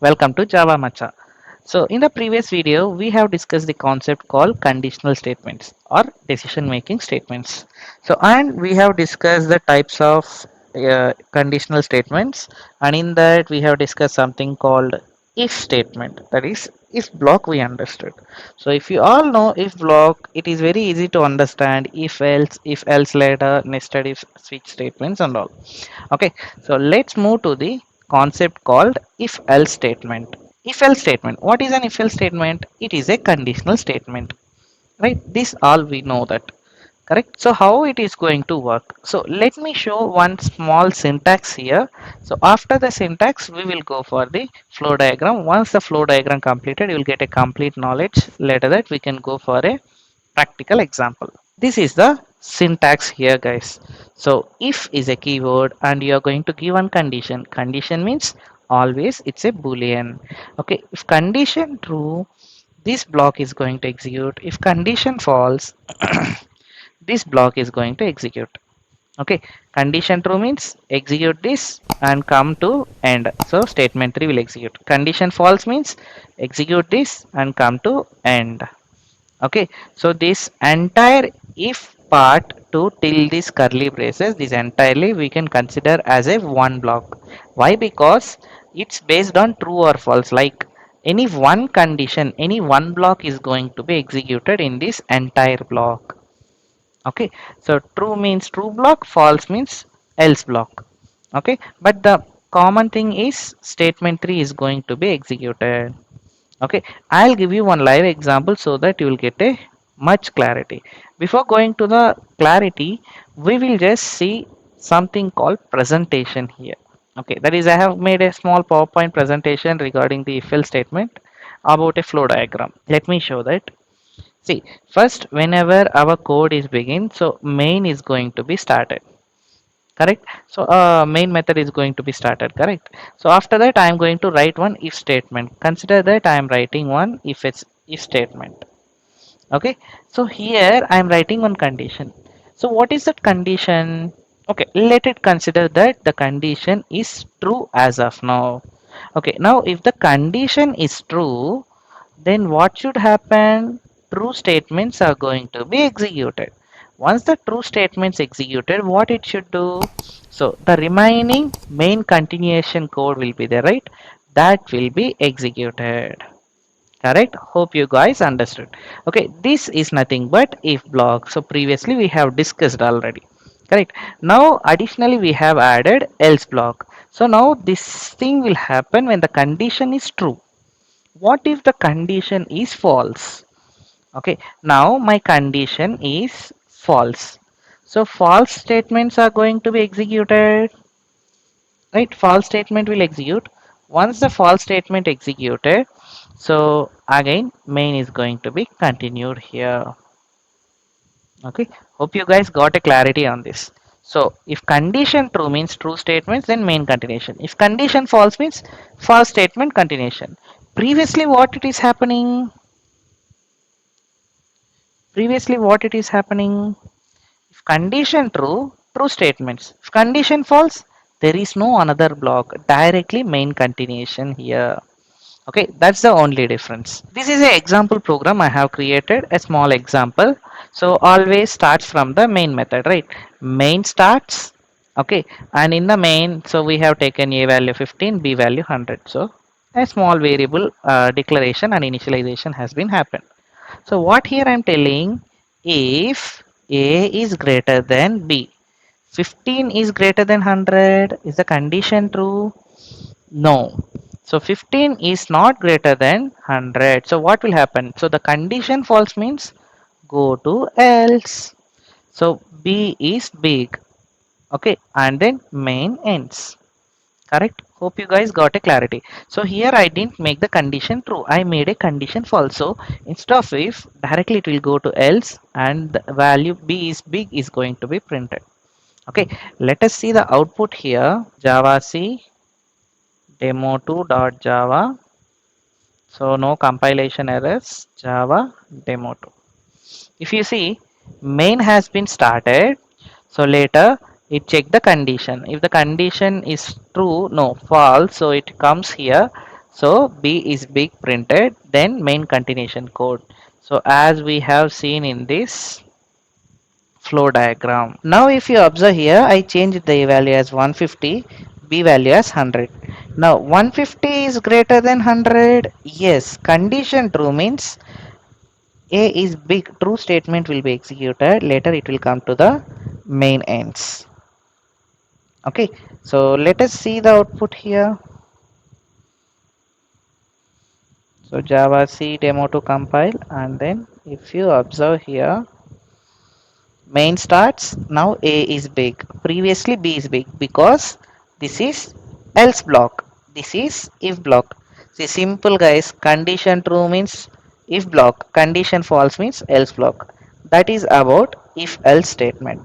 Welcome to Java Macha. So in the previous video, we have discussed the concept called conditional statements or decision making statements. So and we have discussed the types of conditional statements, and in that we have discussed something called if statement, that is if block we understood. So if you all know if block, it is very easy to understand if else later, nested if switch statements and all. Okay, so let's move to the concept called if else statement. If else statement, what is an if else statement? It is a conditional statement, right? This all we know that, correct? So how it is going to work? So let me show one small syntax here. So after the syntax we will go for the flow diagram. Once the flow diagram completed, you will get a complete knowledge. Later that we can go for a practical example. This is the syntax here, guys. So if is a keyword and you are going to give one condition. Condition means always it's a boolean. Okay, if condition true, this block is going to execute. If condition false, this block is going to execute. Okay, condition true means execute this and come to end. So statement 3 will execute. Condition false means execute this and come to end. Okay, so this entire if part to till this curly braces, this entirely we can consider as a one block. Why? Because it's based on true or false. Like any one condition, any one block is going to be executed in this entire block. Okay, so true means true block, false means else block. Okay, but the common thing is statement 3 is going to be executed. Okay, I'll give you one live example so that you will get a much clarity. Before going to the clarity, we will just see something called presentation here. Okay, that is I have made a small PowerPoint presentation regarding the if else statement about a flow diagram. Let me show that. See, first whenever our code is begin, so main is going to be started, correct? So main method is going to be started, correct? So after that I am going to write one if statement. Consider that I am writing one if statement. Okay, so here I am writing one condition. So what is that condition? Okay, let it consider that the condition is true as of now. Okay, now if the condition is true, then what should happen? True statements are going to be executed. Once the true statements executed, what it should do? So the remaining main continuation code will be there, right? That will be executed. Correct? Hope you guys understood. Okay, this is nothing but if block. So previously we have discussed already. Correct. Now additionally we have added else block. So now this thing will happen when the condition is true. What if the condition is false? Okay, now my condition is false. So false statements are going to be executed, right? False statement will execute. Once the false statement executed, so again main is going to be continued here. Okay, hope you guys got a clarity on this. So if condition true means true statements, then main continuation. If condition false means false statement continuation. Previously what it is happening? Previously what it is happening? If condition true, true statements. If condition false, there is no another block. Directly main continuation here. Okay, that's the only difference. This is an example program I have created, a small example. So always starts from the main method, right? Main starts, okay, and in the main, so we have taken a value 15, b value 100. So a small variable declaration and initialization has been happened. So what here I'm telling, if a is greater than b, 15 is greater than 100, is the condition true? No. So 15 is not greater than 100. So what will happen? So the condition false means go to else. So b is big. Okay, and then main ends. Correct? Hope you guys got a clarity. So here I didn't make the condition true. I made a condition false. So instead of if, directly it will go to else and the value b is big is going to be printed. Okay, let us see the output here. Java C demo2.java. So no compilation errors. Java demo2. If you see, main has been started. So later it check the condition. If the condition is true, no, false. So it comes here. So b is big printed, then main continuation code. So as we have seen in this flow diagram. Now if you observe here, I changed the value as 150, b value as 100. Now 150 is greater than 100. Yes, condition true means a is big. True statement will be executed. Later it will come to the main ends. Okay, so let us see the output here. So Java C demo to compile, and then if you observe here, main starts. Now A is big, previously B is big, because this is else block, this is if block. See, simple guys, condition true means if block, condition false means else block. That is about if else statement.